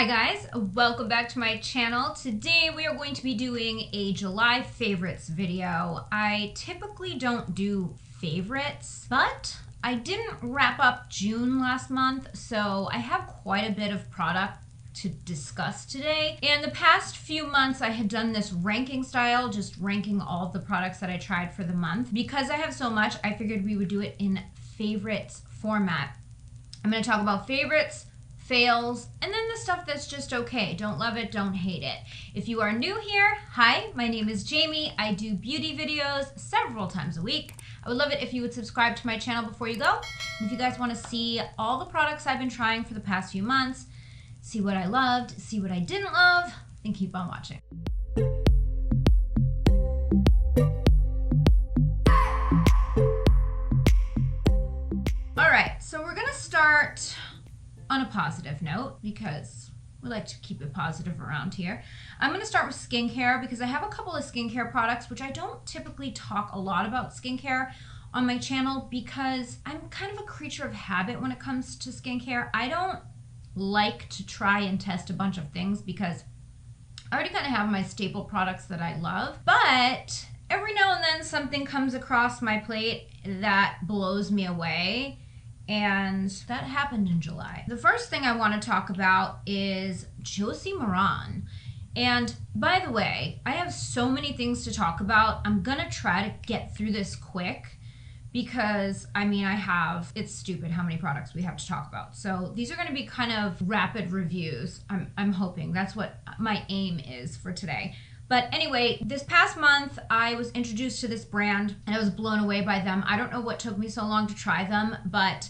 Hi guys, welcome back to my channel. Today we are going to be doing a July favorites video. I typically don't do favorites, but I didn't wrap up June last month, so I have quite a bit of product to discuss today. In the past few months, I had done this ranking style, just ranking all of the products that I tried for the month. Because I have so much, I figured we would do it in favorites format. I'm going to talk about favorites, fails, and then the stuff that's just okay. Don't love it, don't hate it. If you are new here, hi, my name is Jamie. I do beauty videos several times a week. I would love it if you would subscribe to my channel before you go. And if you guys want to see all the products I've been trying for the past few months, see what I loved, see what I didn't love, then keep on watching. All right, so we're gonna start on a positive note because we like to keep it positive around here. I'm going to start with skincare because I have a couple of skincare products, which I don't typically talk a lot about skincare on my channel because I'm kind of a creature of habit when it comes to skincare. I don't like to try and test a bunch of things because I already kind of have my staple products that I love, but every now and then something comes across my plate that blows me away. And that happened in July. The first thing I want to talk about is Josie Maran. And by the way, I have so many things to talk about. I'm gonna try to get through this quick because it's stupid how many products we have to talk about. So these are gonna be kind of rapid reviews. I'm hoping that's what my aim is for today. But anyway, this past month, I was introduced to this brand and I was blown away by them. I don't know what took me so long to try them, but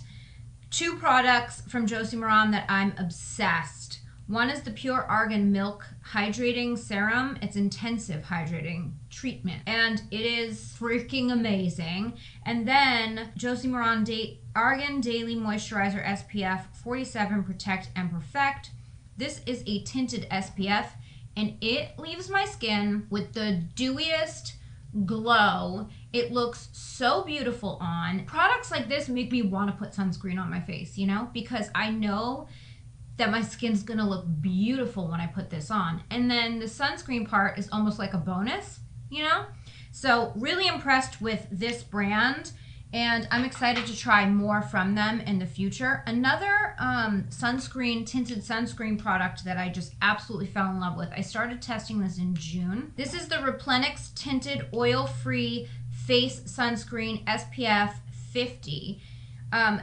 two products from Josie Maran that I'm obsessed. One is the Pure Argan Milk Hydrating Serum. It's intensive hydrating treatment and it is freaking amazing. And then Josie Maran Argan Daily Moisturizer SPF 47 Protect and Perfect. This is a tinted SPF and it leaves my skin with the dewiest glow. It looks so beautiful on. Products like this make me want to put sunscreen on my face, you know, because I know that my skin's gonna look beautiful when I put this on. And then the sunscreen part is almost like a bonus, you know? So really impressed with this brand and I'm excited to try more from them in the future. Another tinted sunscreen product that I just absolutely fell in love with. I started testing this in June. This is the Replenix Tinted Oil-Free Face Sunscreen SPF 50.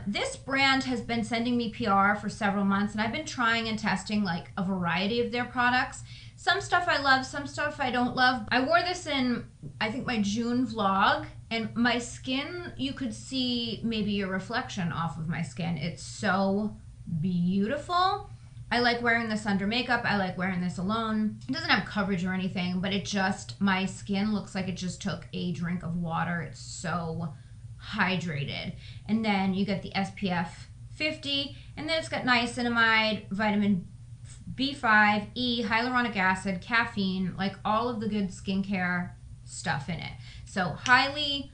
This brand has been sending me PR for several months and I've been trying and testing like a variety of their products. Some stuff I love, some stuff I don't love. I wore this in, I think, my June vlog, and my skin, you could see maybe a reflection off of my skin. It's so beautiful. I like wearing this under makeup. I like wearing this alone. It doesn't have coverage or anything, but my skin looks like it just took a drink of water. It's so hydrated. And then you get the SPF 50, and then it's got niacinamide, vitamin B5, E, hyaluronic acid, caffeine, like all of the good skincare stuff in it. So highly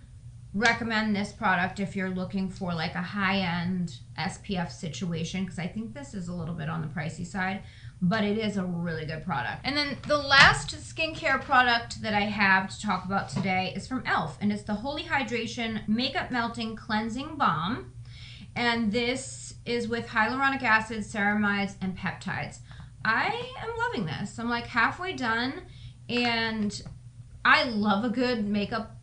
recommend this product if you're looking for like a high-end SPF situation, because I think this is a little bit on the pricey side, but it is a really good product. And then the last skincare product that I have to talk about today is from e.l.f. and it's the Holy Hydration Makeup Melting Cleansing Balm. And this is with hyaluronic acid, ceramides, and peptides. I am loving this. I'm like halfway done and I love a good makeup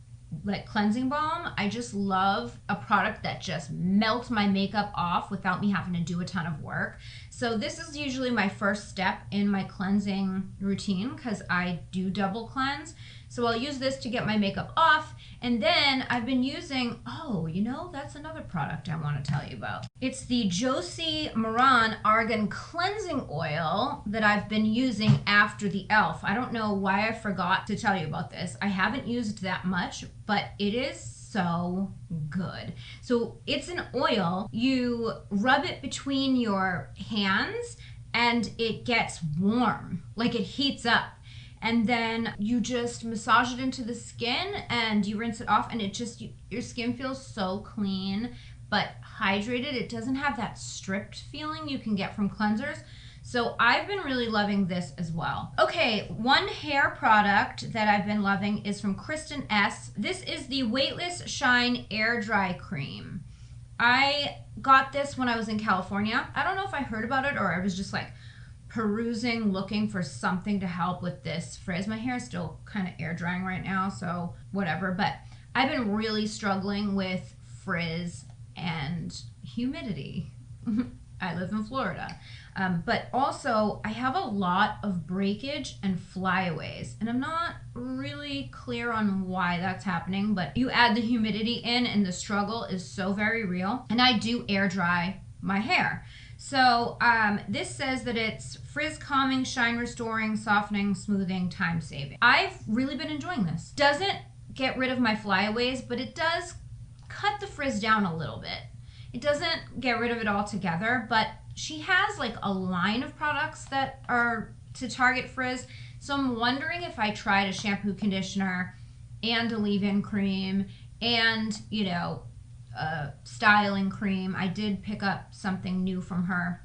like cleansing balm. I just love a product that just melts my makeup off without me having to do a ton of work. So this is usually my first step in my cleansing routine because I do double cleanse. So I'll use this to get my makeup off. And then I've been using, that's another product I want to tell you about. It's the Josie Maran Argan Cleansing Oil that I've been using after the e.l.f. I don't know why I forgot to tell you about this. I haven't used that much, but it is so good. So it's an oil. You rub it between your hands and it gets warm, like it heats up. And then you just massage it into the skin and you rinse it off and your skin feels so clean but hydrated. It doesn't have that stripped feeling you can get from cleansers. So I've been really loving this as well. Okay, one hair product that I've been loving is from Kristen S. This is the Weightless Shine Air Dry Cream. I got this when I was in California. I don't know if I heard about it or I was just like perusing, looking for something to help with this frizz. My hair is still kind of air drying right now, so whatever. But I've been really struggling with frizz and humidity. I live in Florida. But also I have a lot of breakage and flyaways, and I'm not really clear on why that's happening, but you add the humidity in and the struggle is so very real. And I do air dry my hair. So this says that it's frizz calming, shine restoring, softening, smoothing, time saving. I've really been enjoying this. Doesn't get rid of my flyaways, but it does cut the frizz down a little bit. It doesn't get rid of it altogether, but she has like a line of products that are to target frizz. So I'm wondering if I tried a shampoo, conditioner, and a leave-in cream, and, you know, a styling cream. I did pick up something new from her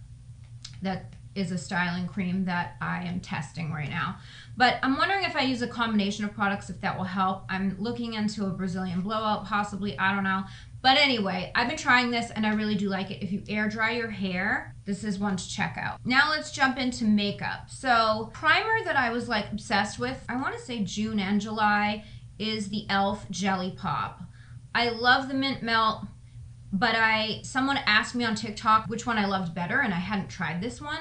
that is a styling cream that I am testing right now. But I'm wondering if I use a combination of products, if that will help. I'm looking into a Brazilian blowout, possibly, I don't know. But anyway, I've been trying this and I really do like it. If you air dry your hair, this is one to check out. Now let's jump into makeup. So primer that I was like obsessed with, I want to say June and July, is the e.l.f. Jelly Pop. I love the mint melt, but someone asked me on TikTok which one I loved better, and I hadn't tried this one.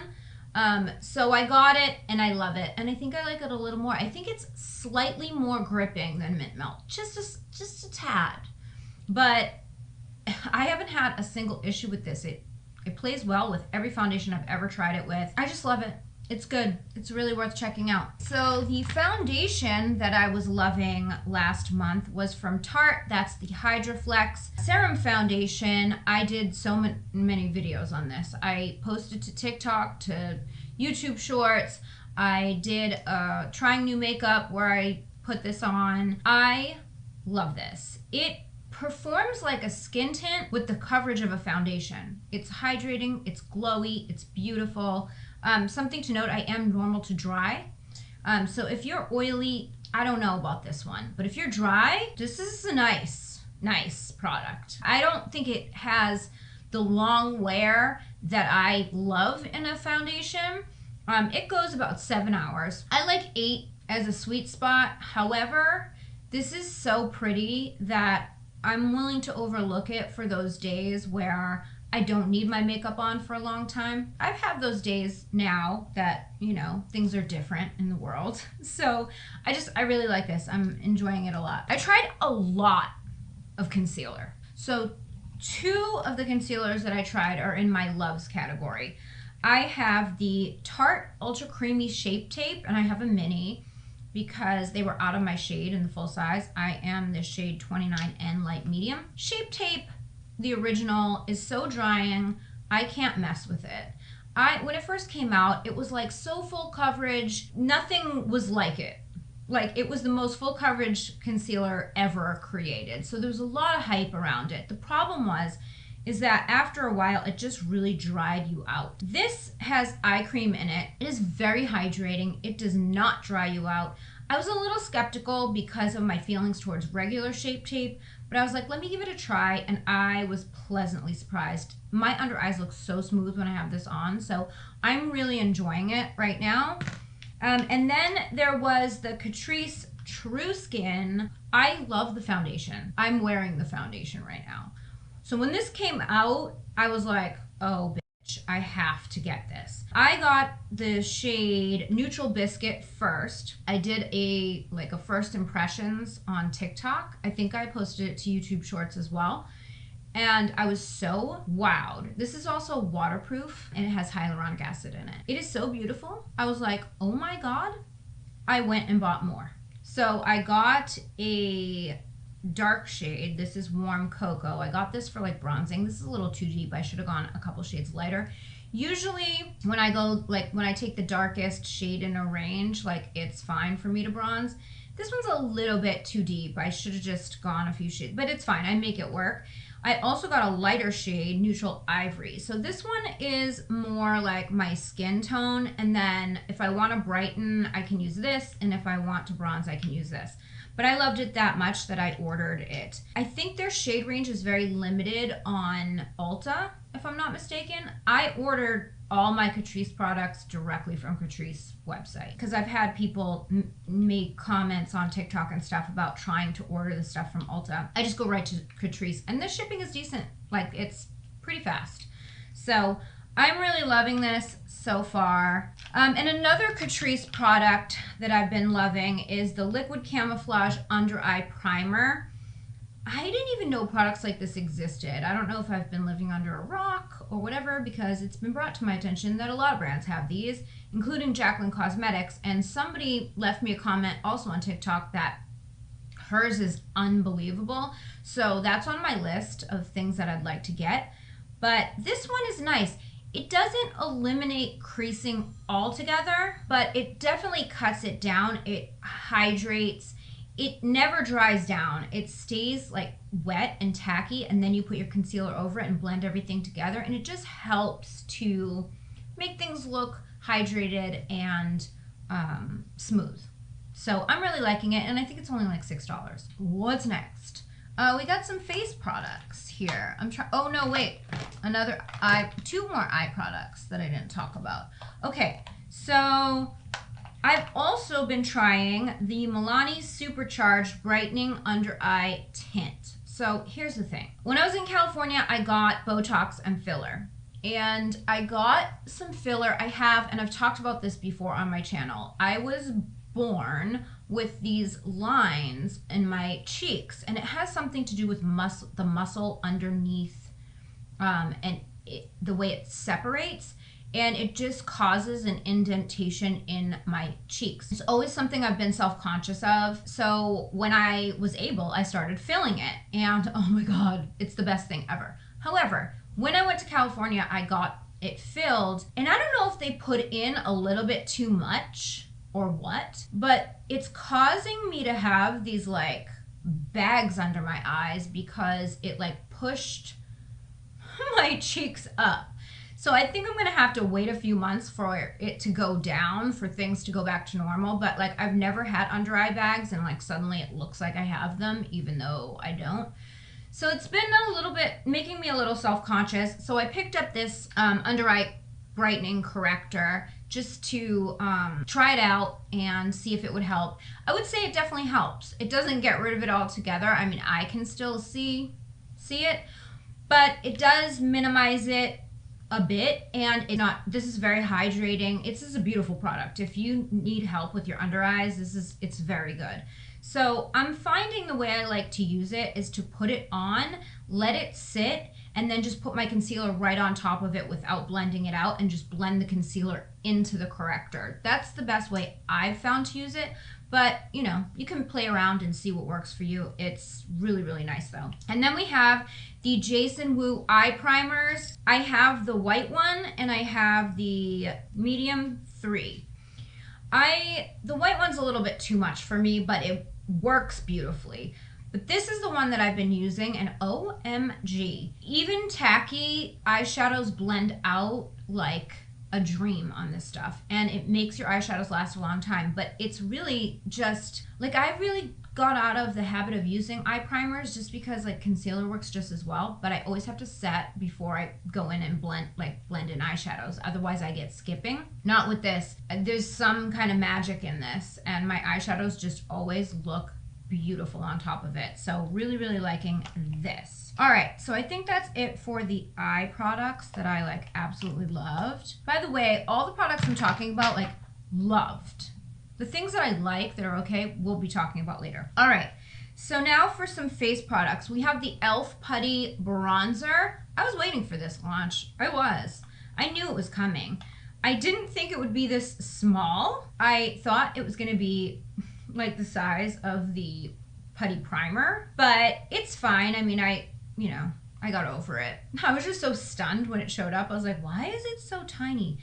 So I got it and I love it, and I think I like it a little more. I think it's slightly more gripping than mint melt, just a tad. But I haven't had a single issue with this. It plays well with every foundation I've ever tried it with. I just love it. It's good. It's really worth checking out. So the foundation that I was loving last month was from Tarte. That's the Hydra Flex Serum Foundation. I did so many videos on this. I posted to TikTok, to YouTube Shorts. I did trying new makeup where I put this on. I love this. It performs like a skin tint with the coverage of a foundation. It's hydrating, it's glowy, it's beautiful. Something to note, I am normal to dry. So if you're oily, I don't know about this one, but if you're dry, this is a nice product. I don't think it has the long wear that I love in a foundation. It goes about 7 hours. I like 8 as a sweet spot. However, this is so pretty that I'm willing to overlook it for those days where I don't need my makeup on for a long time. I've had those days now that, you know, things are different in the world. So I really like this. I'm enjoying it a lot. I tried a lot of concealer. So 2 of the concealers that I tried are in my loves category. I have the Tarte Ultra Creamy Shape Tape, and I have a mini because they were out of my shade in the full size. I am the shade 29N Light Medium. Shape Tape, the original, is so drying, I can't mess with it. When it first came out, it was like so full coverage, nothing was like it. Like, it was the most full coverage concealer ever created. So there was a lot of hype around it. The problem is that after a while, it just really dried you out. This has eye cream in it. It is very hydrating. It does not dry you out. I was a little skeptical because of my feelings towards regular Shape Tape, but I was like, let me give it a try, and I was pleasantly surprised. My under eyes look so smooth when I have this on, so I'm really enjoying it right now. And then there was the Catrice True Skin. I love the foundation. I'm wearing the foundation right now. So when this came out, I was like, oh, bitch, I have to get this. I got the shade Neutral Biscuit first. I did a first impressions on TikTok. I think I posted it to YouTube Shorts as well. And I was so wowed. This is also waterproof and it has hyaluronic acid in it. It is so beautiful. I was like, oh my God. I went and bought more. So I got a dark shade. This is Warm Cocoa. I got this for like bronzing. This is a little too deep. I should have gone a couple shades lighter. Usually when I go, when I take the darkest shade in a range, it's fine for me to bronze. This one's a little bit too deep. I should have just gone a few shades, but it's fine. I make it work. I also got a lighter shade, Neutral Ivory. So this one is more like my skin tone. And then if I want to brighten, I can use this. And if I want to bronze, I can use this. But I loved it that much that I ordered it. I think their shade range is very limited on Ulta, if I'm not mistaken. I ordered all my Catrice products directly from Catrice website because I've had people make comments on TikTok and stuff about trying to order the stuff from Ulta. I just go right to Catrice, and the shipping is decent. Like, it's pretty fast. So I'm really loving this so far. And another Catrice product that I've been loving is the Liquid Camouflage Under Eye Primer. I didn't even know products like this existed. I don't know if I've been living under a rock or whatever, because it's been brought to my attention that a lot of brands have these, including Jaclyn Cosmetics. And somebody left me a comment also on TikTok that hers is unbelievable. So that's on my list of things that I'd like to get. But this one is nice. It doesn't eliminate creasing altogether, but it definitely cuts it down. It hydrates. It never dries down. It stays like wet and tacky, and then you put your concealer over it and blend everything together, and it just helps to make things look hydrated and smooth. So I'm really liking it, and I think it's only like $6. What's next? We got some face products here. Oh no, wait. Two more eye products that I didn't talk about. Okay, so I've also been trying the Milani Supercharged Brightening Under Eye Tint. So here's the thing. When I was in California, I got Botox and filler. And I got some filler. and I've talked about this before on my channel. I was born with these lines in my cheeks, and it has something to do with the muscle underneath and the way it separates. And it just causes an indentation in my cheeks. It's always something I've been self-conscious of. So when I was able, I started filling it. And oh my God, it's the best thing ever. However, when I went to California, I got it filled. And I don't know if they put in a little bit too much or what, but it's causing me to have these like bags under my eyes because it like pushed my cheeks up. So I think I'm going to have to wait a few months for it to go down, for things to go back to normal. But like, I've never had under eye bags, and like suddenly it looks like I have them, even though I don't. So it's been a little bit, making me a little self-conscious. So I picked up this under eye brightening corrector just to try it out and see if it would help. I would say it definitely helps. It doesn't get rid of it altogether. I mean, I can still see it, but it does minimize it a bit, and this is very hydrating. This is a beautiful product. If you need help with your under eyes, it's very good. So I'm finding the way I like to use it is to put it on, let it sit, and then just put my concealer right on top of it without blending it out, and just blend the concealer into the corrector. That's the best way I've found to use it. But, you know, you can play around and see what works for you. It's really, really nice, though. And then we have the Jason Wu eye primers. I have the white one, and I have the medium 3. The white one's a little bit too much for me, but it works beautifully. But this is the one that I've been using, and OMG. Even tacky eyeshadows blend out like a dream on this stuff, and it makes your eyeshadows last a long time. But it's really just like, I really got out of the habit of using eye primers just because like concealer works just as well, but I always have to set before I go in and blend in eyeshadows, otherwise I get skipping. Not with this. There's some kind of magic in this, and my eyeshadows just always look beautiful on top of it. So really, really liking this. All right, so I think that's it for the eye products that I like absolutely loved. By the way, all the products I'm talking about, like, loved. The things that I like that are okay, we'll be talking about later. All right, so now for some face products. We have the e.l.f. Putty Bronzer. I was waiting for this launch. I knew it was coming. I didn't think it would be this small. I thought it was gonna be like the size of the putty primer, but it's fine. I mean, I got over it. I was just so stunned when it showed up. I was like, why is it so tiny?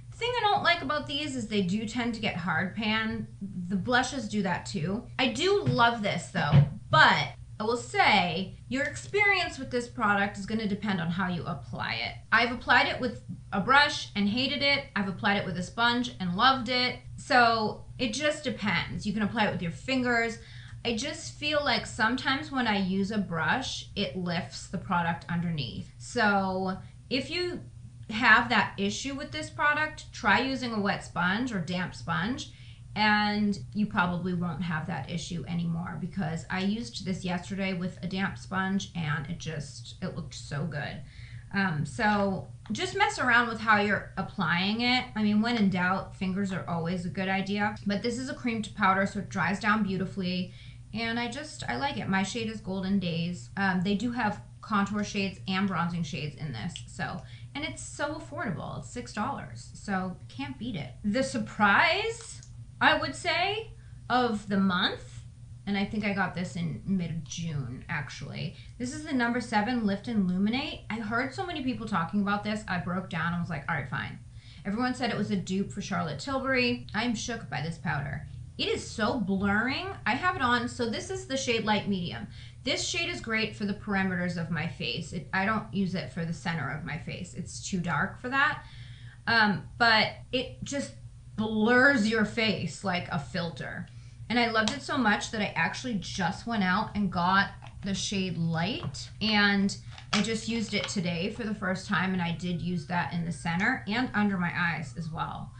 The thing I don't like about these is they do tend to get hard pan. The blushes do that too. I do love this though, but I will say your experience with this product is going to depend on how you apply it. I've applied it with a brush and hated it. I've applied it with a sponge and loved it. So it just depends. You can apply it with your fingers. I just feel like sometimes when I use a brush, it lifts the product underneath. So if you have that issue with this product, try using a wet sponge or damp sponge, and you probably won't have that issue anymore, because I used this yesterday with a damp sponge and it looked so good. So just mess around with how you're applying it. I mean, when in doubt, fingers are always a good idea, but this is a cream to powder, so it dries down beautifully, and I like it. My shade is Golden Days. They do have contour shades and bronzing shades in this, and it's so affordable. It's $6, so can't beat it. The surprise, I would say, of the month, and I think I got this in mid-June, actually. This is the number 7 Lift and Illuminate. I heard so many people talking about this. I broke down and was like, all right, fine. Everyone said it was a dupe for Charlotte Tilbury. I'm shook by this powder. It is so blurring. I have it on, so this is the shade Light Medium. This shade is great for the perimeters of my face. I don't use it for the center of my face. It's too dark for that. But it just blurs your face like a filter. And I loved it so much that I actually just went out and got the shade Light, and I just used it today for the first time, and I did use that in the center and under my eyes as well.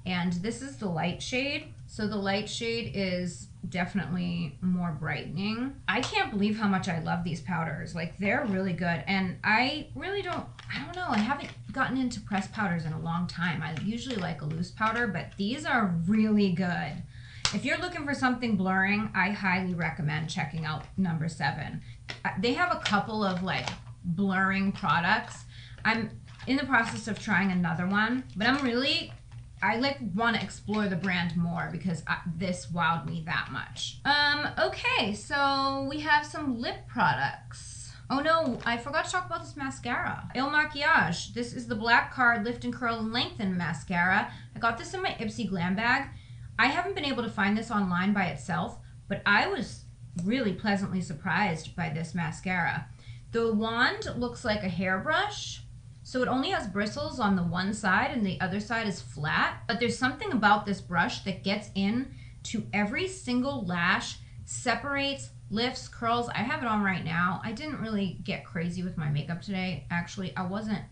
And this is the Light shade. So the Light shade is definitely more brightening. I can't believe how much I love these powders. Like, they're really good. And I don't know, I haven't gotten into pressed powders in a long time. I usually like a loose powder, but these are really good. If you're looking for something blurring, I highly recommend checking out number 7. They have a couple of like blurring products. I'm in the process of trying another one, but I want to explore the brand more because this wowed me that much. Okay, so we have some lip products. Oh no, I forgot to talk about this mascara. Il Maquillage. This is the Black Card Lift and Curl and Lengthen Mascara. I got this in my Ipsy Glam bag. I haven't been able to find this online by itself, but I was really pleasantly surprised by this mascara. The wand looks like a hairbrush. So it only has bristles on the one side and the other side is flat, but there's something about this brush that gets in to every single lash, separates, lifts, curls. I have it on right now. I didn't really get crazy with my makeup today. Actually, I wasn't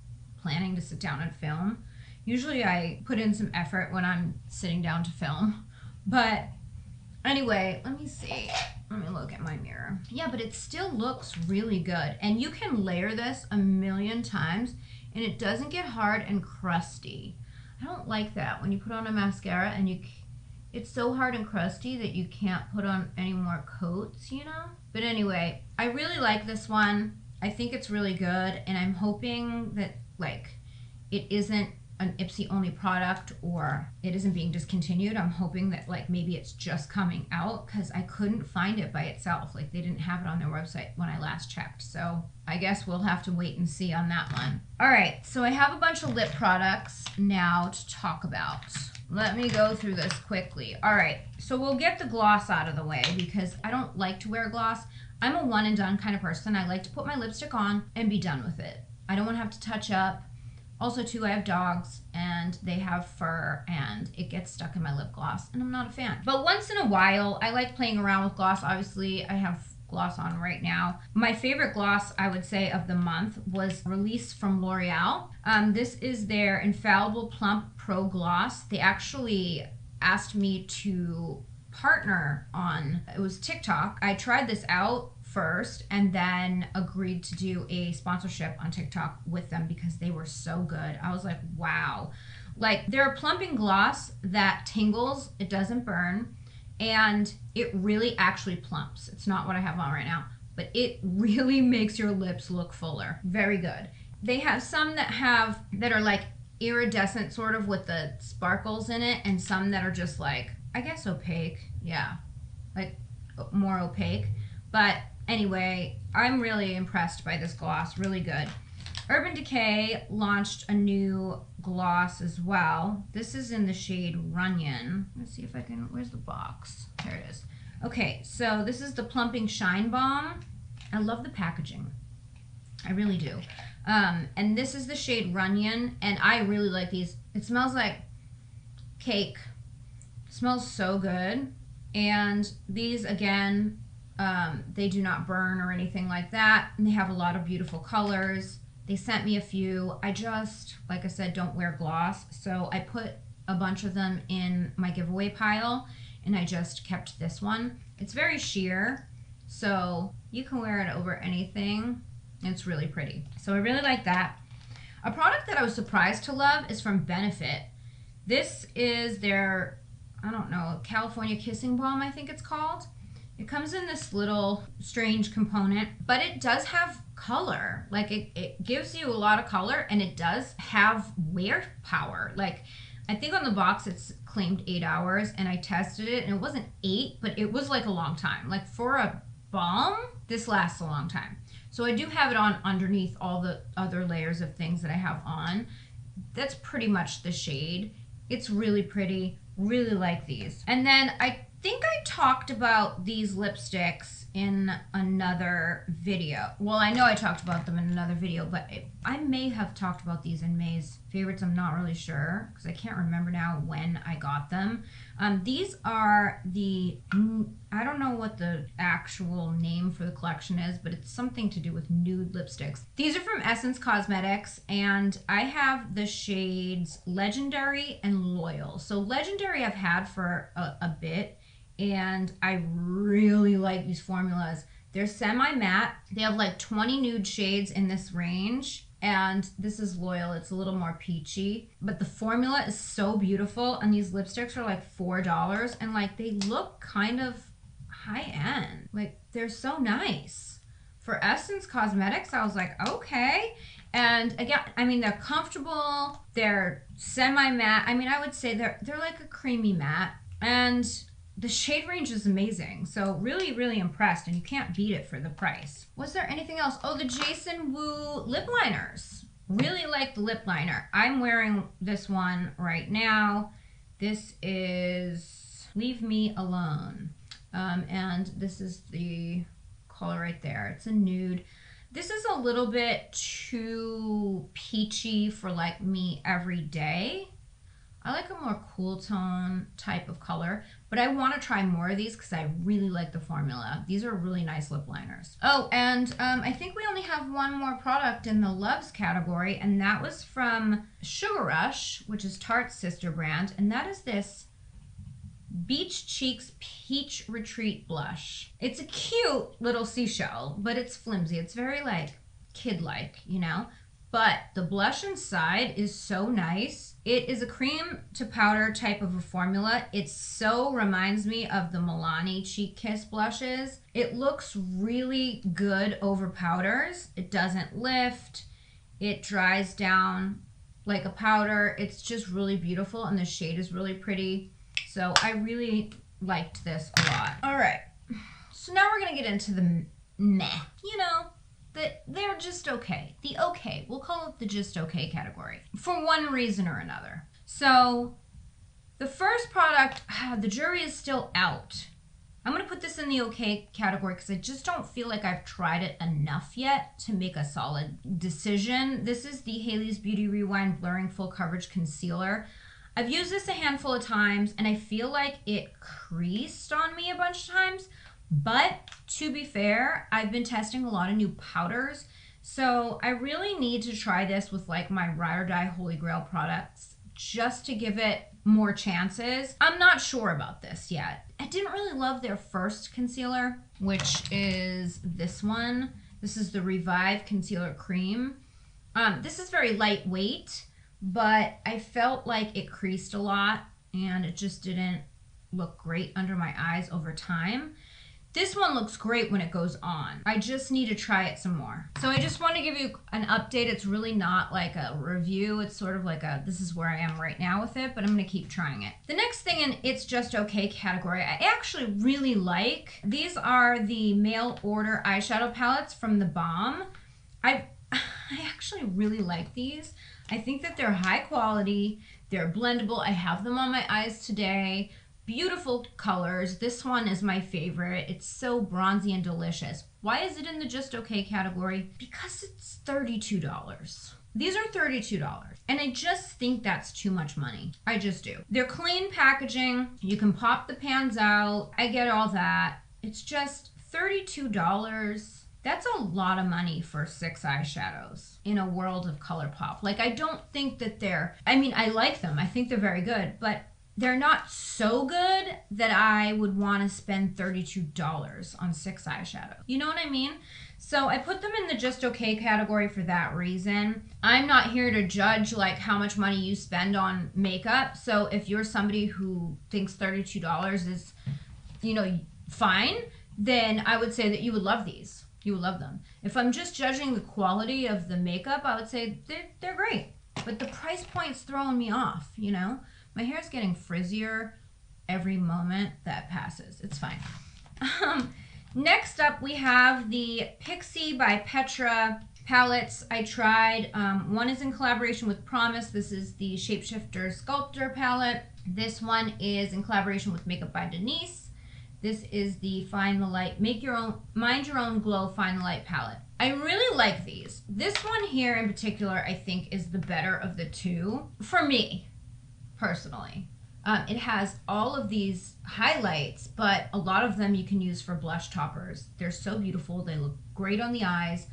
planning to sit down and film. Usually I put in some effort when I'm sitting down to film, but anyway, let me see. Let me look at my mirror. Yeah, but it still looks really good. And you can layer this a million times and it doesn't get hard and crusty. I don't like that when you put on a mascara and it's so hard and crusty that you can't put on any more coats, you know? But anyway, I really like this one. I think it's really good, and I'm hoping that like it isn't an Ipsy only product or it isn't being discontinued. I'm hoping that like maybe it's just coming out, because I couldn't find it by itself. Like, they didn't have it on their website when I last checked. So I guess we'll have to wait and see on that one. All right, so I have a bunch of lip products now to talk about. Let me go through this quickly. All right, so we'll get the gloss out of the way because I don't like to wear gloss. I'm a one and done kind of person. I like to put my lipstick on and be done with it. I don't want to have to touch up. Also, too, I have dogs and they have fur and it gets stuck in my lip gloss and I'm not a fan. But once in a while, I like playing around with gloss. Obviously, I have gloss on right now. My favorite gloss, I would say, of the month was released from L'Oreal. This is their Infallible Plump Pro Gloss. They actually asked me to partner on, it was TikTok. I tried this out first and then agreed to do a sponsorship on TikTok with them because they were so good. I was like, wow. Like, they're a plumping gloss that tingles, it doesn't burn, and it really actually plumps. It's not what I have on right now, but it really makes your lips look fuller. Very good. They have some that are like iridescent sort of with the sparkles in it, and some that are just like, I guess opaque. Yeah, like more opaque. But anyway, I'm really impressed by this gloss. Really good. Urban Decay launched a new gloss as well. This is in the shade Runyon. Let's see if I can, where's the box? There it is. Okay, so this is the Plumping Shine Balm. I love the packaging. I really do. And this is the shade Runyon, and I really like these. It smells like cake. It smells so good. And these, again, they do not burn or anything like that. And they have a lot of beautiful colors. They sent me a few. I just, like I said, don't wear gloss. So I put a bunch of them in my giveaway pile, and I just kept this one. It's very sheer, so you can wear it over anything. It's really pretty. So I really like that. A product that I was surprised to love is from Benefit. This is their, I don't know, California Kissing Balm, I think it's called. It comes in this little strange component, but it does have color. Like it gives you a lot of color, and it does have wear power. Like I think on the box it's claimed 8 hours, and I tested it and it wasn't 8, but it was like a long time. Like for a balm, this lasts a long time. So I do have it on underneath all the other layers of things that I have on. That's pretty much the shade. It's really pretty. Really like these. And then I think I talked about these lipsticks in another video. Well, I know I talked about them in another video, but I may have talked about these in May's favorites. I'm not really sure because I can't remember now when I got them. These are the, I don't know what the actual name for the collection is, but it's something to do with nude lipsticks. These are from Essence Cosmetics, and I have the shades Legendary and Loyal. So Legendary I've had for a bit, and I really like these formulas. They're semi-matte. They have like 20 nude shades in this range, and this is Loyal. It's a little more peachy, but the formula is so beautiful, and these lipsticks are like $4, and like they look kind of high-end. Like they're so nice. For Essence Cosmetics, I was like, okay. And again, I mean, they're comfortable. They're semi-matte. I mean, I would say they're like a creamy matte, and the shade range is amazing. So really, really impressed, and you can't beat it for the price. Was there anything else? Oh, the Jason Wu lip liners. Really like the lip liner. I'm wearing this one right now. This is Leave Me Alone. And this is the color right there. It's a nude. This is a little bit too peachy for like me every day. I like a more cool tone type of color, but I want to try more of these because I really like the formula. These are really nice lip liners. Oh, and I think we only have one more product in the Loves category, and that was from Sugar Rush, which is Tarte's sister brand, and that is this Beach Cheeks Peach Retreat Blush. It's a cute little seashell, but it's flimsy. It's very like kid-like, you know? But the blush inside is so nice. It is a cream to powder type of a formula. It so reminds me of the Milani Cheek Kiss blushes. It looks really good over powders. It doesn't lift. It dries down like a powder. It's just really beautiful, and the shade is really pretty. So I really liked this a lot. All right, so now we're gonna get into the meh, you know, they're just okay. The okay, we'll call it the just okay category for one reason or another. So the first product, the jury is still out. I'm gonna put this in the okay category because I just don't feel like I've tried it enough yet to make a solid decision. This is the Hailey's Beauty Rewind Blurring Full Coverage Concealer. I've used this a handful of times, and I feel like it creased on me a bunch of times. But to be fair, I've been testing a lot of new powders, so I really need to try this with like my Ride or Die Holy Grail products just to give it more chances. I'm not sure about this yet. I didn't really love their first concealer, which is this one. This is the Revive Concealer Cream. This is very lightweight, but I felt like it creased a lot, and it just didn't look great under my eyes over time. This one looks great when it goes on. I just need to try it some more. So I just want to give you an update. It's really not like a review. It's sort of like a, this is where I am right now with it, but I'm gonna keep trying it. The next thing in It's Just Okay category, I actually really like. These are the mail order eyeshadow palettes from The Balm. I actually really like these. I think that they're high quality, they're blendable. I have them on my eyes today. Beautiful colors. This one is my favorite. It's so bronzy and delicious. Why is it in the just okay category? Because it's $32. These are $32. And I just think that's too much money. I just do. They're clean packaging. You can pop the pans out. I get all that. It's just $32. That's a lot of money for 6 eyeshadows in a world of ColourPop. Like, I don't think that I mean, I like them. I think they're very good, but they're not so good that I would want to spend $32 on 6 eyeshadows. You know what I mean? So I put them in the just okay category for that reason. I'm not here to judge like how much money you spend on makeup. So if you're somebody who thinks $32 is, you know, fine, then I would say that you would love these. You would love them. If I'm just judging the quality of the makeup, I would say they're great. But the price point's throwing me off, you know? My hair's getting frizzier every moment that passes. It's fine. Next up, we have the Pixie by Petra palettes I tried. One is in collaboration with Promise. This is the Shapeshifter Sculptor palette. This one is in collaboration with Makeup by Denise. This is the Find the Light, Mind Your Own Glow Find the Light palette. I really like these. This one here in particular, I think, is the better of the two for me. Personally, it has all of these highlights, but a lot of them you can use for blush toppers. They're so beautiful. They look great on the eyes.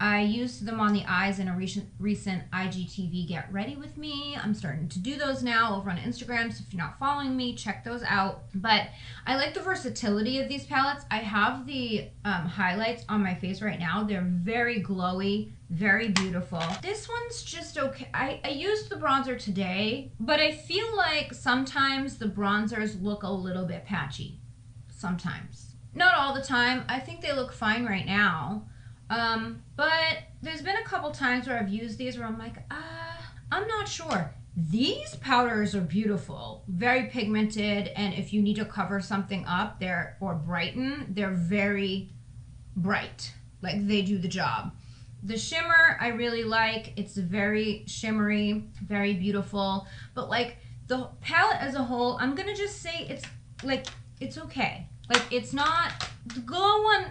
I used them on the eyes in a recent IGTV Get Ready With Me. I'm starting to do those now over on Instagram, so if you're not following me, check those out. But I like the versatility of these palettes. I have the highlights on my face right now. They're very glowy, very beautiful. This one's just okay. I used the bronzer today, but I feel like sometimes the bronzers look a little bit patchy. Sometimes. Not all the time. I think they look fine right now. But there's been a couple times where I've used these where I'm like, I'm not sure. These powders are beautiful, very pigmented, and if you need to cover something up or brighten, they're very bright. Like, they do the job. The shimmer I really like. It's very shimmery, very beautiful. But like the palette as a whole, I'm gonna just say it's okay. Like, it's not, the glow one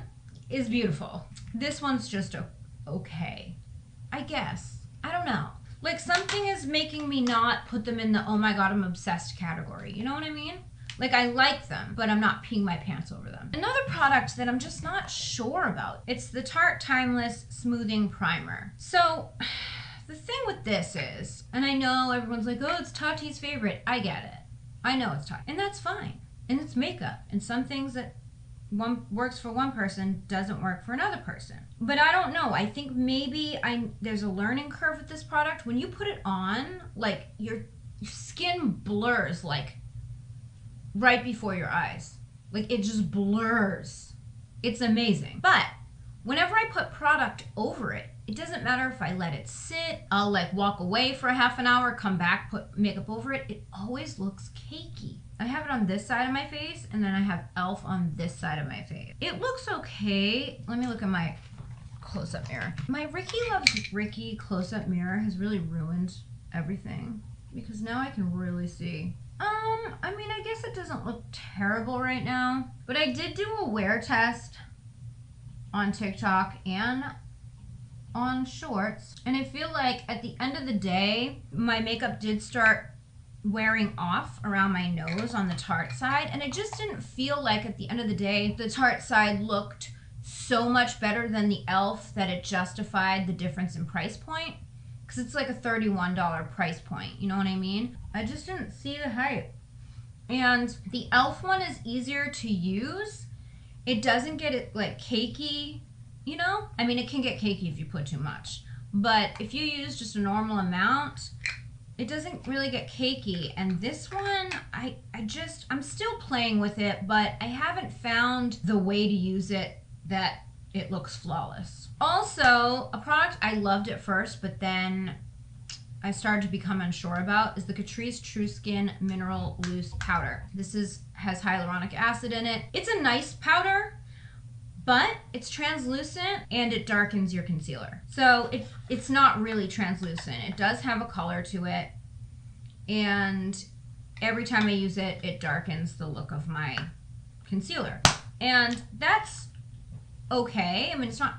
is beautiful. This one's just okay, I guess. I don't know. Like, something is making me not put them in the oh my god I'm obsessed category. You know what I mean? Like, I like them, but I'm not peeing my pants over them. Another product that I'm just not sure about, it's the Tarte Timeless Smoothing Primer. So the thing with this is, and I know everyone's like, oh, it's Tati's favorite. I get it. I know it's Tati, and that's fine. And it's makeup, and some things that works for one person doesn't work for another person. But I don't know. I think maybe there's a learning curve with this product. When you put it on, like, your skin blurs, like, right before your eyes. Like, it just blurs. It's amazing. But whenever I put product over it, it doesn't matter if I let it sit, I'll like walk away for a half an hour, come back, put makeup over it. It always looks cakey. I have it on this side of my face, and then I have e.l.f. on this side of my face. It looks okay. Let me look at my close-up mirror. My Ricky Loves Ricky close-up mirror has really ruined everything, because now I can really see. I mean, I guess it doesn't look terrible right now, but I did do a wear test on TikTok and on Shorts, and I feel like at the end of the day, my makeup did start wearing off around my nose on the Tarte side, and I just didn't feel like at the end of the day, the Tarte side looked so much better than the e.l.f. that it justified the difference in price point, because it's like a $31 price point, you know what I mean? I just didn't see the hype. And the e.l.f. one is easier to use. It doesn't get it like cakey, you know? I mean, it can get cakey if you put too much, but if you use just a normal amount, it doesn't really get cakey. And this one, I'm still playing with it, but I haven't found the way to use it that it looks flawless. Also, a product I loved at first, but then I started to become unsure about, is the Catrice True Skin Mineral Loose Powder. This has hyaluronic acid in it. It's a nice powder, but it's translucent and it darkens your concealer. So it's not really translucent. It does have a color to it, and every time I use it, it darkens the look of my concealer. And that's okay. I mean, it's not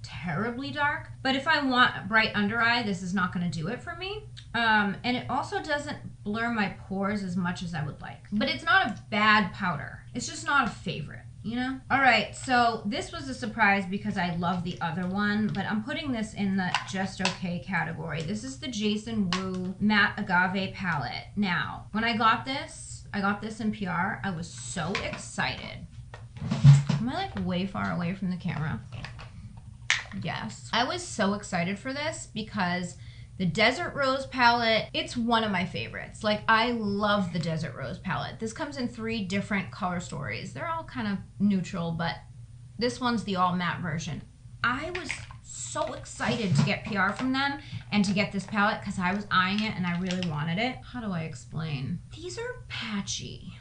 terribly dark, but if I want bright under eye, this is not going to do it for me. And it also doesn't blur my pores as much as I would like. But it's not a bad powder. It's just not a favorite, you know? All right, so this was a surprise because I love the other one, but I'm putting this in the just okay category. This is the Jason Wu Matte Agave palette. Now, when I got this in PR, I was so excited. Am I like way far away from the camera? Yes. I was so excited for this because the Desert Rose palette, it's one of my favorites. Like, I love the Desert Rose palette. This comes in 3 different color stories. They're all kind of neutral, but this one's the all matte version. I was so excited to get PR from them and to get this palette because I was eyeing it and I really wanted it. How do I explain? These are patchy.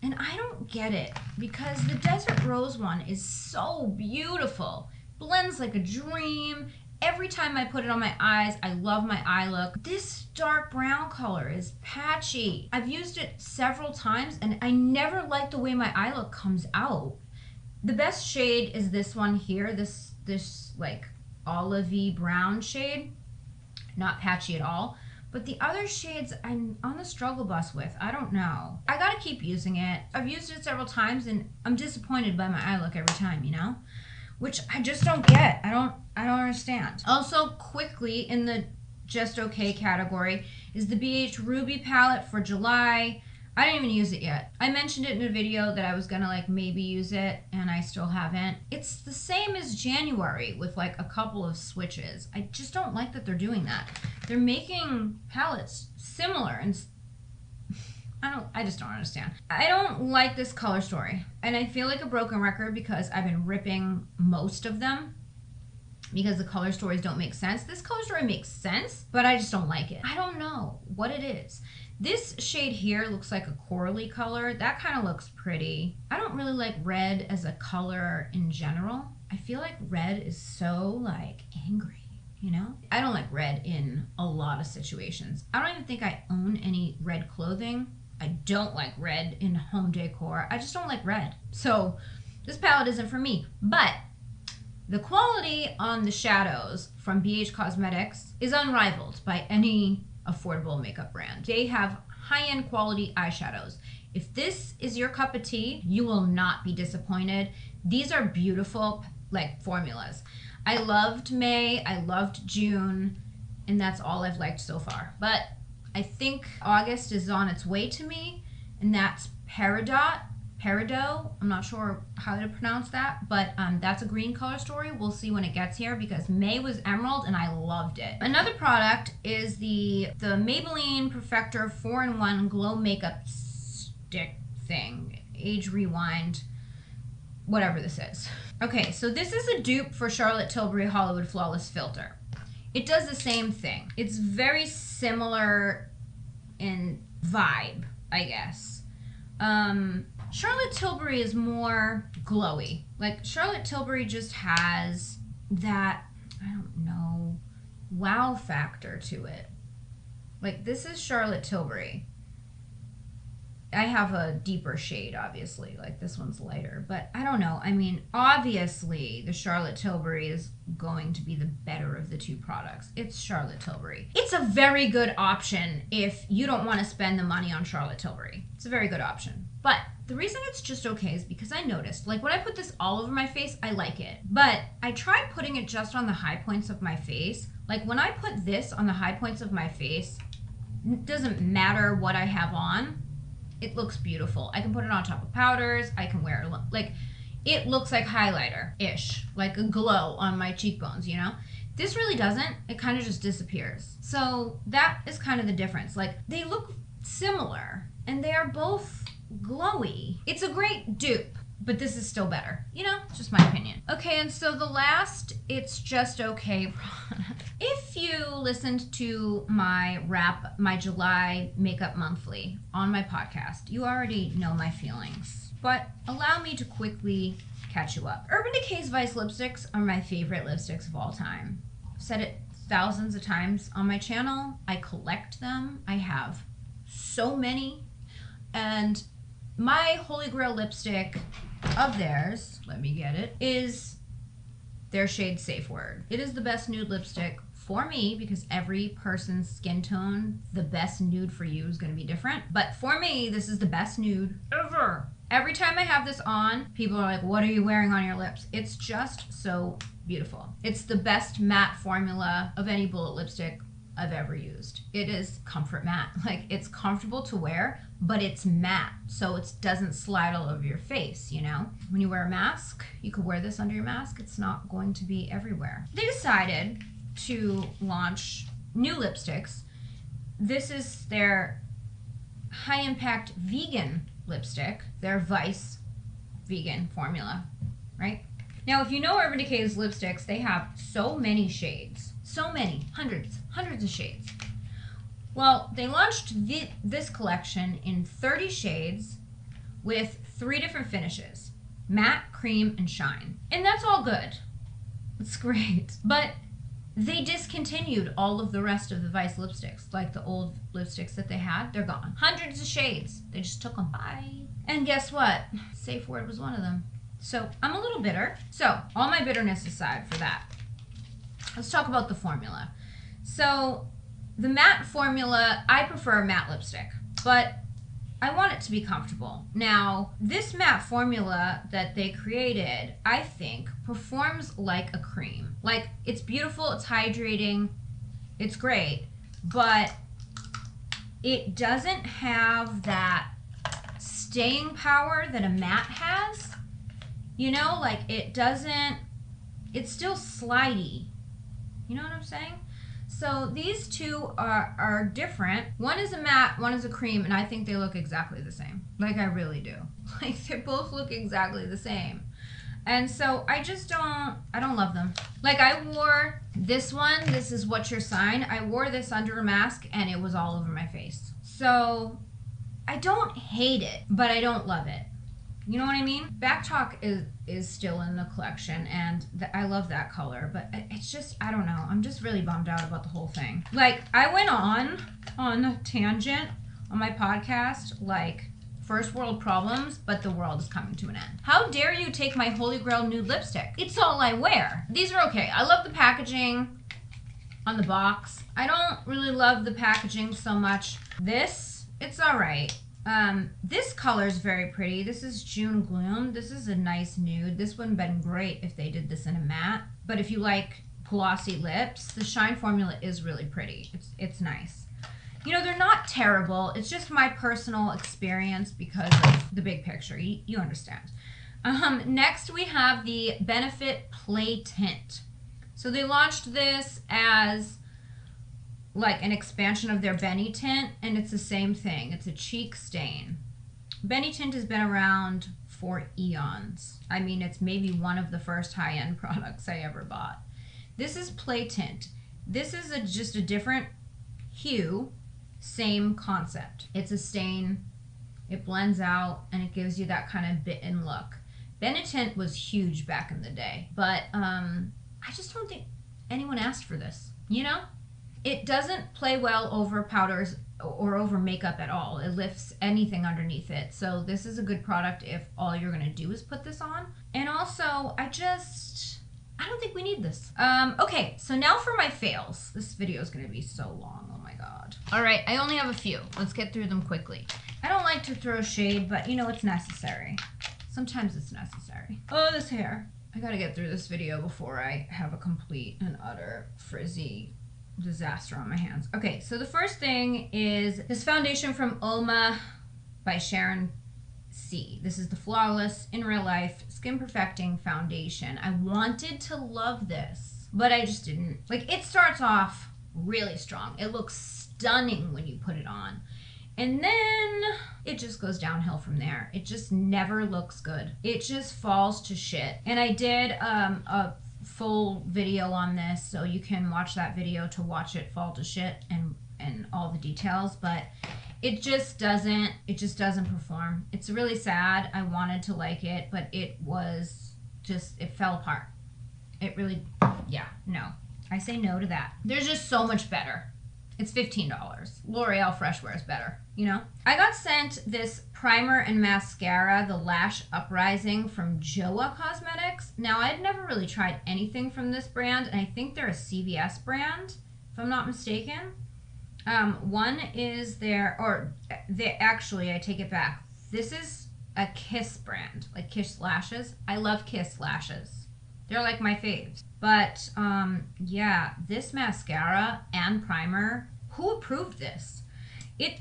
And I don't get it because the Desert Rose one is so beautiful. Blends like a dream. Every time I put it on my eyes, I love my eye look. This dark brown color is patchy. I've used it several times and I never like the way my eye look comes out. The best shade is this one here, this like olivey brown shade. Not patchy at all. But the other shades I'm on the struggle bus with, I don't know. I gotta keep using it. I've used it several times and I'm disappointed by my eye look every time, you know? Which I just don't get. I don't understand. Also, quickly in the just okay category is the BH Ruby palette for July. I didn't even use it yet. I mentioned it in a video that I was gonna like maybe use it and I still haven't. It's the same as January with like a couple of switches. I just don't like that they're doing that. They're making palettes similar and I just don't understand. I don't like this color story. And I feel like a broken record because I've been ripping most of them because the color stories don't make sense. This color story makes sense, but I just don't like it. I don't know what it is. This shade here looks like a corally color. That kind of looks pretty. I don't really like red as a color in general. I feel like red is so like angry, you know? I don't like red in a lot of situations. I don't even think I own any red clothing. I don't like red in home decor. I just don't like red. So this palette isn't for me. But the quality on the shadows from BH Cosmetics is unrivaled by any affordable makeup brand. They have high-end quality eyeshadows. If this is your cup of tea, you will not be disappointed. These are beautiful like formulas. I loved May, I loved June, and that's all I've liked so far. But I think August is on its way to me, and that's Peridot. I'm not sure how to pronounce that, but that's a green color story. We'll see when it gets here because May was emerald and I loved it. Another product is the Maybelline Perfector 4-in-1 Glow Makeup Stick thing. Age Rewind, whatever this is. Okay, so this is a dupe for Charlotte Tilbury Hollywood Flawless Filter. It does the same thing. It's very similar in vibe, I guess. Charlotte Tilbury is more glowy. Like Charlotte Tilbury just has that, I don't know, wow factor to it. Like this is Charlotte Tilbury. I have a deeper shade, obviously, like this one's lighter, but I don't know. I mean, obviously the Charlotte Tilbury is going to be the better of the two products. It's Charlotte Tilbury. It's a very good option if you don't want to spend the money on Charlotte Tilbury. It's a very good option. But the reason it's just okay is because I noticed, like when I put this all over my face, I like it. But I tried putting it just on the high points of my face. Like when I put this on the high points of my face, it doesn't matter what I have on. It looks beautiful. I can put it on top of powders. I can wear it, like, it looks like highlighter-ish, like a glow on my cheekbones, you know? This really doesn't. It kind of just disappears. So that is kind of the difference. Like, they look similar, and they are both glowy. It's a great dupe, but this is still better. You know, it's just my opinion. Okay, and so the last It's Just Okay product. If you listened to my July Makeup Monthly on my podcast, you already know my feelings. But allow me to quickly catch you up. Urban Decay's Vice lipsticks are my favorite lipsticks of all time. I've said it thousands of times on my channel. I collect them. I have so many. And my Holy Grail lipstick of theirs, let me get it, is their shade Safe Word. It is the best nude lipstick for me because every person's skin tone, the best nude for you is going to be different. But for me, this is the best nude ever. Every time I have this on, people are like, what are you wearing on your lips? It's just so beautiful. It's the best matte formula of any bullet lipstick I've ever used. It is comfort matte. Like, it's comfortable to wear, but it's matte, so it doesn't slide all over your face, you know? When you wear a mask, you could wear this under your mask. It's not going to be everywhere. They decided to launch new lipsticks. This is their high-impact vegan lipstick, their Vice vegan formula, right? Now, if you know Urban Decay's lipsticks, they have so many shades. So many, hundreds of shades. Well, they launched this collection in 30 shades with 3 different finishes: matte, cream, and shine. And that's all good. It's great. But they discontinued all of the rest of the Vice lipsticks. Like the old lipsticks that they had, they're gone. Hundreds of shades. They just took them. Bye. And guess what? Safe Word was one of them. So I'm a little bitter. So all my bitterness aside for that, let's talk about the formula. So the matte formula, I prefer a matte lipstick, but I want it to be comfortable. Now, this matte formula that they created, I think, performs like a cream. Like, it's beautiful, it's hydrating, it's great, but it doesn't have that staying power that a matte has. You know, like, it doesn't, it's still slidey. You know what I'm saying? So these two are different. One is a matte, one is a cream, and I think they look exactly the same. Like, I really do. Like, they both look exactly the same. And so I don't love them. Like, I wore this one, this is What's Your Sign. I wore this under a mask and it was all over my face. So I don't hate it, but I don't love it. You know what I mean? Back Talk is still in the collection, and I love that color, but it's just, I don't know. I'm just really bummed out about the whole thing. Like, I went on a tangent on my podcast, like, first world problems, but the world is coming to an end. How dare you take my Holy Grail nude lipstick? It's all I wear. These are okay. I love the packaging on the box. I don't really love the packaging so much. This, it's all right. This color is very pretty. This is June Gloom. This is a nice nude. This would have been great if they did this in a matte. But if you like glossy lips, the Shine formula is really pretty. It's nice. You know, they're not terrible. It's just my personal experience because of the big picture. You understand. Next, we have the Benefit Play Tint. So they launched this as like an expansion of their Benny Tint, and it's the same thing. It's a cheek stain. Benny Tint has been around for eons. I mean, it's maybe one of the first high-end products I ever bought. This is Play Tint. This is just a different hue, same concept. It's a stain, it blends out, and it gives you that kind of bitten look. Benny Tint was huge back in the day, but I just don't think anyone asked for this, you know? It doesn't play well over powders or over makeup at all. It lifts anything underneath it. So this is a good product if all you're gonna do is put this on. And also, I don't think we need this. Okay, so now for my fails. This video is gonna be so long, oh my God. All right, I only have a few. Let's get through them quickly. I don't like to throw shade, but you know, it's necessary. Sometimes it's necessary. Oh, this hair. I gotta get through this video before I have a complete and utter frizzy disaster on my hands. Okay, so the first thing is this foundation from Ulma by Sharon C. This is the Flawless in Real Life Skin Perfecting Foundation. I wanted to love this, but I just didn't. Like, it starts off really strong. It looks stunning when you put it on. And then it just goes downhill from there. It just never looks good. It just falls to shit. And I did a full video on this, so you can watch that video to watch it fall to shit and all the details, but it just doesn't perform. It's really sad. I wanted to like it, but it fell apart. It really, yeah, no. I say no to that. There's just so much better. It's $15. L'Oreal Fresh Wear is better. you know? I got sent this primer and mascara, the Lash Uprising from Joa Cosmetics. Now, I'd never really tried anything from this brand, and I think they're a CVS brand, if I'm not mistaken. One is actually, I take it back. This is a Kiss brand, like Kiss lashes. I love Kiss lashes. They're like my faves. But yeah, this mascara and primer, who approved this? It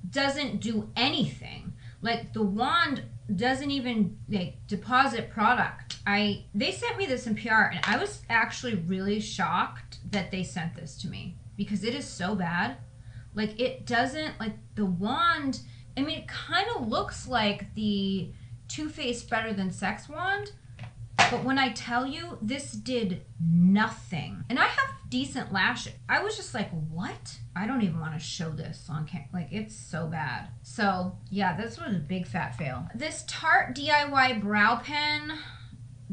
doesn't do anything. Like the wand doesn't even like deposit product. They sent me this in PR and I was actually really shocked that they sent this to me because it is so bad. Like it doesn't, like the wand, I mean, it kind of looks like the Too Faced Better Than Sex wand, but when I tell you, this did nothing. And I have decent lashes. I was just like, what? I don't even want to show this on camera. Like, it's so bad. So, yeah, this was a big fat fail. This Tarte DIY brow pen,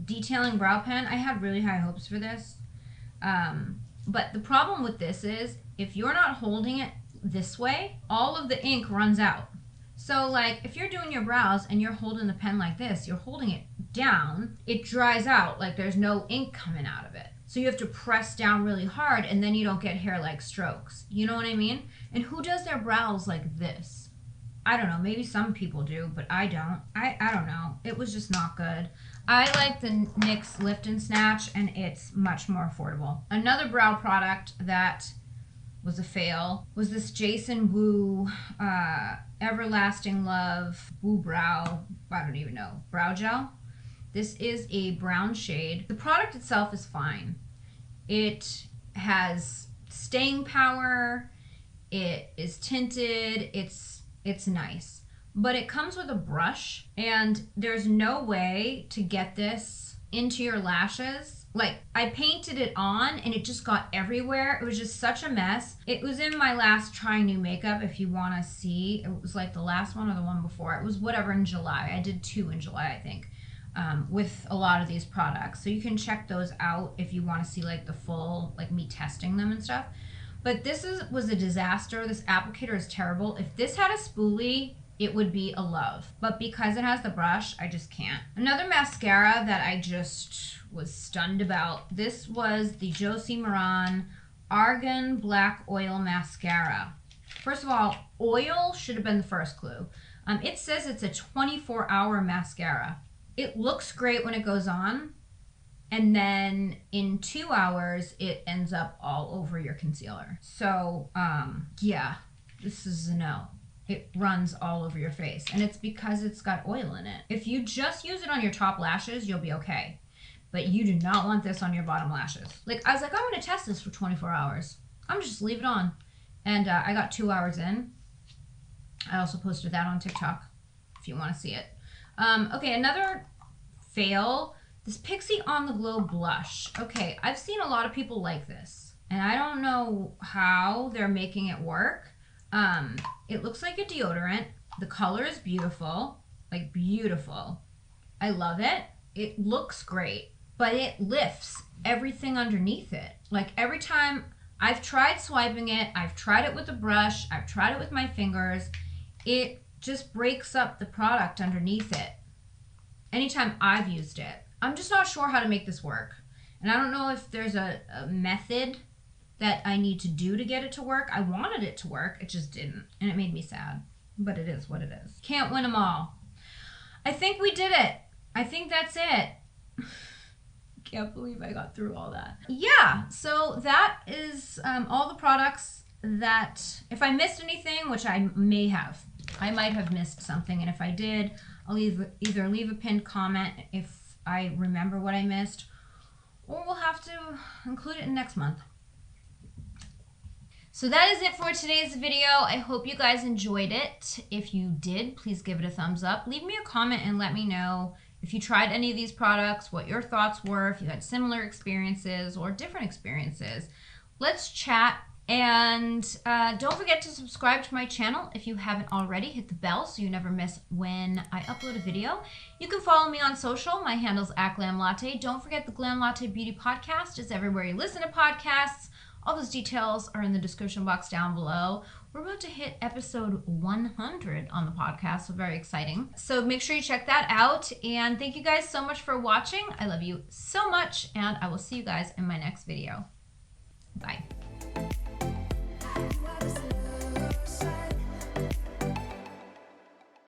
detailing brow pen, I had really high hopes for this. But the problem with this is, if you're not holding it this way, all of the ink runs out. So like if you're doing your brows and you're holding the pen like this, you're holding it down, it dries out, like there's no ink coming out of it. So you have to press down really hard and then you don't get hair-like strokes. You know what I mean? And who does their brows like this? I don't know, maybe some people do, but I don't. I don't know. It was just not good. I like the NYX Lift and Snatch and it's much more affordable. Another brow product that was a fail was this Jason Wu Everlasting Love Woo Brow, I don't even know, brow gel. This is a brown shade. The product itself is fine. It has staying power, it is tinted, it's nice. But it comes with a brush and there's no way to get this into your lashes. Like, I painted it on and it just got everywhere. It was just such a mess. It was in my last Trying New Makeup, if you want to see. It was like the last one or the one before. It was whatever in July. I did 2 in July, I think, with a lot of these products. So you can check those out if you want to see like the full, like me testing them and stuff. But this was a disaster. This applicator is terrible. If this had a spoolie, it would be a love. But because it has the brush, I just can't. Another mascara that I just was stunned about. This was the Josie Maran Argan Black Oil Mascara. First of all, oil should have been the first clue. It says it's a 24-hour mascara. It looks great when it goes on, and then in 2 hours, it ends up all over your concealer. So, yeah, this is a no. It runs all over your face, and it's because it's got oil in it. If you just use it on your top lashes, you'll be okay. But you do not want this on your bottom lashes. Like, I was like, I'm going to test this for 24 hours. I'm just leave it on. And I got 2 hours in. I also posted that on TikTok if you want to see it. Okay, another fail. This Pixie On The Glow blush. Okay, I've seen a lot of people like this. And I don't know how they're making it work. It looks like a deodorant. The color is beautiful. Like, beautiful. I love it. It looks great. But it lifts everything underneath it. Like every time I've tried swiping it, I've tried it with a brush, I've tried it with my fingers, it just breaks up the product underneath it. Anytime I've used it. I'm just not sure how to make this work. And I don't know if there's a method that I need to do to get it to work. I wanted it to work, it just didn't. And it made me sad. But it is what it is. Can't win them all. I think we did it. I think that's it. Can't believe I got through all that. Yeah, so that is all the products that, if I missed anything, which I may have, I might have missed something, and if I did, I'll either leave a pinned comment if I remember what I missed, or we'll have to include it in next month. So that is it for today's video. I hope you guys enjoyed it. If you did, please give it a thumbs up. Leave me a comment and let me know if you tried any of these products, what your thoughts were, if you had similar experiences or different experiences. Let's chat. And don't forget to subscribe to my channel if you haven't already. Hit the bell so you never miss when I upload a video. You can follow me on social. My handle's @GlamLatte. Don't forget the Glam Latte Beauty Podcast is everywhere you listen to podcasts. All those details are in the description box down below. We're about to hit episode 100 on the podcast, so very exciting. So make sure you check that out, and thank you guys so much for watching. I love you so much, and I will see you guys in my next video. Bye.